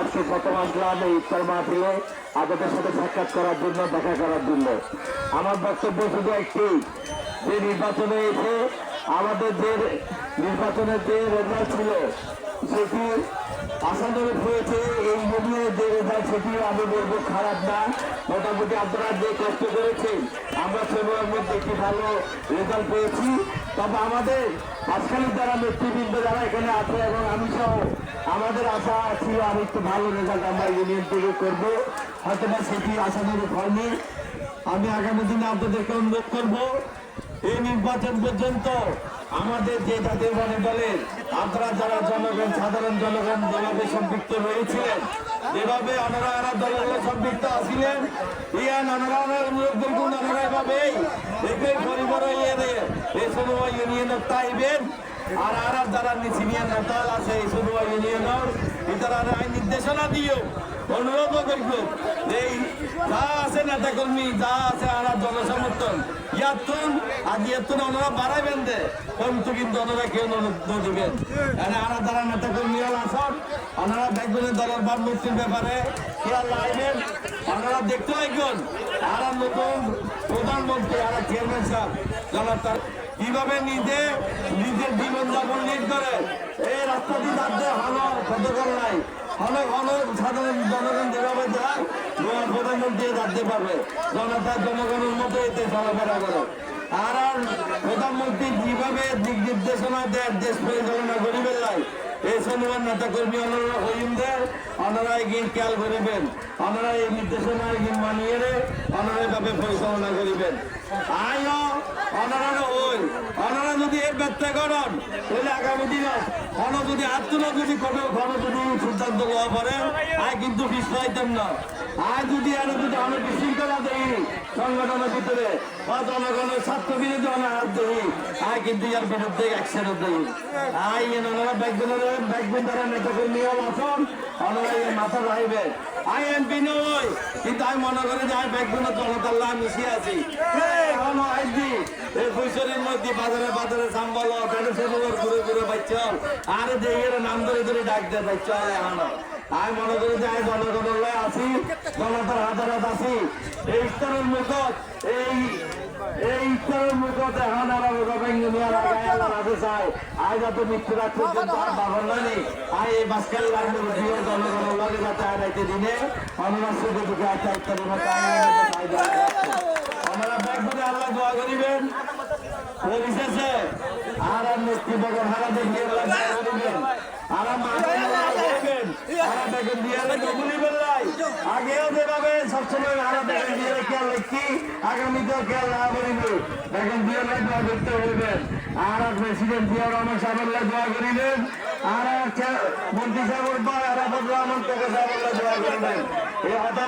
আজকে প্রথম আসলাম এই ইফতার মাহফিলে আপনাদের সাথে সাক্ষাৎ করার জন্য, দেখা করার জন্য। আমার বক্তব্য শুধু একটি, যে নির্বাচনে এসে আমাদের যে নির্বাচনের যে রেজাল্ট ছিল সেটি আশানুরূপ হয়েছে। এই ইউনিয়নের যে রেজাল্ট সেটি আমি বলবো খারাপ না। মোটামুটি আপনারা যে কষ্ট করেছেন আমরা সময়ের মধ্যে একটি ভালো রেজাল্ট পেয়েছি। তবে আমাদের আজকাল যারা নেতৃবৃন্দ যারা এখানে আছে এবং আমি সহ আমাদের আশা ছিল আর একটু ভালো রেজাল্ট আমরা ইউনিয়ন থেকে করবো, হয়তো বা সেটি আশানুরূপ হয়নি। আমি আগামী দিনে আপনাদেরকে অনুরোধ করবো এই নির্বাচন পর্যন্ত আমাদের যে জাতীয় দলের আপনারা যারা জনগণ, সাধারণ জনগণ যেভাবে সম্পৃক্ত রয়েছিলেন, যেভাবে অনারা দলের সম্পৃক্ত আসিলেন, ইয়ান অনারার অনুরোধ করুন অনারা এভাবেই একই পরিবার এই সময় ইউনিয়নের তাইবেন। আর যারা সিনিয়র নেতা আছে এই সময় ইউনিয়নের তারা আইন নির্দেশনা দিও, অনুরোধ করব এই যা আছে নেতা কর্মী যা আছে আনার জনসমর্থন ইয়াতুন আজ ইয়াতুন ওনারা বাড়াইবেন দে কিন্তু কিন্তু ওনারা কেউ দিবেন আনা যারা নেতা কর্মী আসন ওনারা দেখবেন দলের ভাবমূর্তির ব্যাপারে খেয়াল রাখবেন। ওনারা দেখতে লাগবেন আর নতুন প্রধানমন্ত্রী আর চেয়ারম্যান সাহেব জনতার কিভাবে নিজের জীবনযাপন লিড করে এই রাস্তাটি যাচ্ছে ভালো কতক্ষণ নাই অনেক অনেক সাধারণ জনগণ যেভাবে যায় প্রধানমন্ত্রী জানতে পারবে জনতার জনগণের মতো এতে চলাফেরা করে। আর প্রধানমন্ত্রী যেভাবে দিক নির্দেশনা দেয় দেশ পরিচালনা করিবেন নাই এই শনিবার নেতা কর্মী হইমদের ওনারা এগিয়ে খেয়াল করিবেন, ওনারা এই নির্দেশনা মানিয়ে ওনারা এভাবে পরিচালনা করিবেন। ওনারা যদি এর ব্যর্থ করেন তাহলে আগামী দিনে যদি আত্মনা যদি কোনো যদি সিদ্ধান্ত নেওয়া পারে আয় কিন্তু পিছলাইতাম না। আয় যদি আরো যদি অনেক বিশৃঙ্খলা দেই সংগঠনের ভিতরে বা জনগণের স্বার্থ বিরোধী অনেক হাত দেই আয় কিন্তু এর বিরুদ্ধে অ্যাকশনও দেই। আয় ওনারা ব্যাকবেন দ্বারা নেতা নিয়ম আসন ওনারা মাথা রাখবে। আই এমপি নয় কিন্তু আমি মনে করি যে আমি ব্যাকবেনের জনতাল্লাহ মিশিয়ে আছি। এই বৈশরের মধ্যে বাজারে বাজারে সাম্বল ঘুরে ঘুরে বাচ্চল আরে দেখে নাম ধরে ধরে ডাক দেয় বাচ্চা আনো। আমি মনে করি যে আমি জনগণের আছি, জনতার হাতে হাত আছি। এই ইফতারের মুখত এই ইফতারের মুখত এখন আর আছে চাই আজ এত মৃত্যু রাখছে বাবার নেই আই এই বাসকাল জনগণের লাগে যাতে আড়াইতে দিনে অনুমান সুযোগ আমরা ব্যাগগুলো আল্লাহ দোয়া করিবেন পরিশেষে আর মুক্তি বেগম হারা দেখিয়ে করিবেন আগেও যেভাবে সবসময় হারা দেখেন দিয়ে খেয়াল রাখছি আগামীতেও খেয়াল না করিবে দেখেন দিয়ে দোয়া করতে হইবেন। আর প্রেসিডেন্ট জিয়া রহমান সাহেবের দোয়া করিবেন, আর মন্ত্রী সাহেব রহমান থেকে সাহেবের দোয়া করিবেন। এই কথা